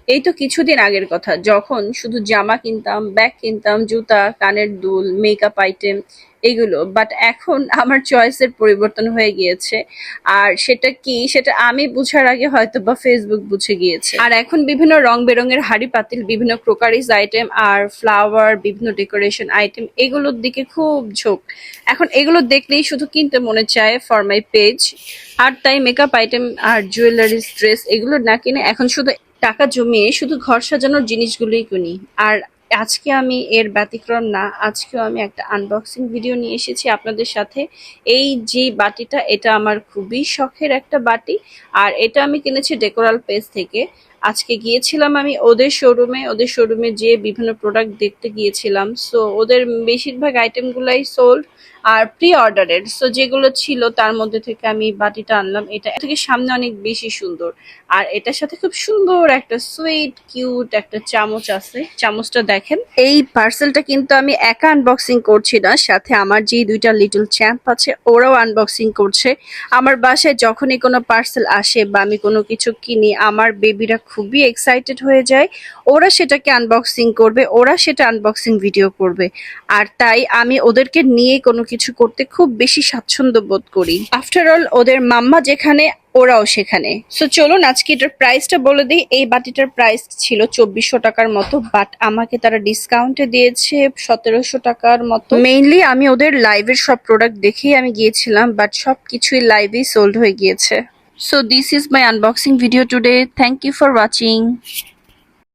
এই তো কিছুদিন আগের কথা, যখন শুধু জামা কিনতাম, ব্যাগ কিনতাম, জুতা, কানের দুল, মেকআপ আইটেম এগুলো। বাট এখন আমার চয়েসের পরিবর্তন হয়ে গিয়েছে। আর সেটা কি, সেটা আমি বুঝার আগে হয়তো বা ফেসবুক বুঝে গিয়েছে। আর এখন বিভিন্ন রং বেরঙের হাঁড়ি পাতিল, বিভিন্ন ক্রোকারিজ আইটেম আর ফ্লাওয়ার, বিভিন্ন ডেকোরেশন আইটেম এগুলোর দিকে খুব ঝোঁক। এখন এগুলো দেখলেই শুধু কিনতে মনে চায় ফর মাই পেজ। আর তাই মেকআপ আইটেম আর জুয়েলারিজ, ড্রেস এগুলো না কিনে এখন শুধু টাকা জমিয়ে শুধু ঘর সাজানোর জিনিসগুলোই কিনি। আর আজকে আমি এর ব্যতিক্রম না, আজকেও আমি একটা আনবক্সিং ভিডিও নিয়ে এসেছি আপনাদের সাথে। এই যে বাটিটা, এটা আমার খুবই শখের একটা বাটি। আর এটা আমি কিনেছি ডেকোরাল পেজ থেকে। আজকে গিয়েছিলাম আমি ওদের শোরুমে যেয়ে বিভিন্ন প্রোডাক্ট দেখতে গিয়েছিলাম। সো ওদের বেশিরভাগ আইটেমগুলাই সোল্ড আর প্রি অর্ডারের। সো যেগুলো ছিল তার মধ্যে থেকে আমি বাটিটা আনলাম। এটা থেকে সামনে অনেক বেশি সুন্দর। আর এটার সাথে খুব সুন্দর একটা সুইট কিউট একটা চামচ আছে, চামচটা দেখেন। এই পার্সেলটা কিন্তু আমি একা আনবক্সিং করছি না, সাথে আমার যে দুইটা লিটল চ্যাম্প আছে ওরাও আনবক্সিং করছে। আমার বাসায় যখনই কোনো পার্সেল আসে বা আমি কোনো কিছু কিনি, আমার বেবিরা খুবই এক্সাইটেড হয়ে যায়। ওরা সেটাকে আনবক্সিং করবে, ওরা সেটা আনবক্সিং ভিডিও করবে। আর তাই আমি ওদেরকে নিয়ে কোনো কিছু করতে খুব বেশি স্বাচ্ছন্দ্য বোধ করি। আফটার অল ওদের মাম্মা যেখানে, ওরাও সেখানে। সো চলুন আজকে এটার প্রাইসটা বলে দিই। এই বাটিটার প্রাইস ছিল 2400 টাকার মতো, বাট আমাকে তারা ডিসকাউন্টে দিয়েছে 1700 টাকার মতো। মেইনলি আমি ওদের লাইভের সব প্রোডাক্ট দেখেই আমি গিয়েছিলাম, বাট সব কিছুই লাইভেই সোল্ড হয়ে গিয়েছে। So this is my unboxing video today. Thank you for watching.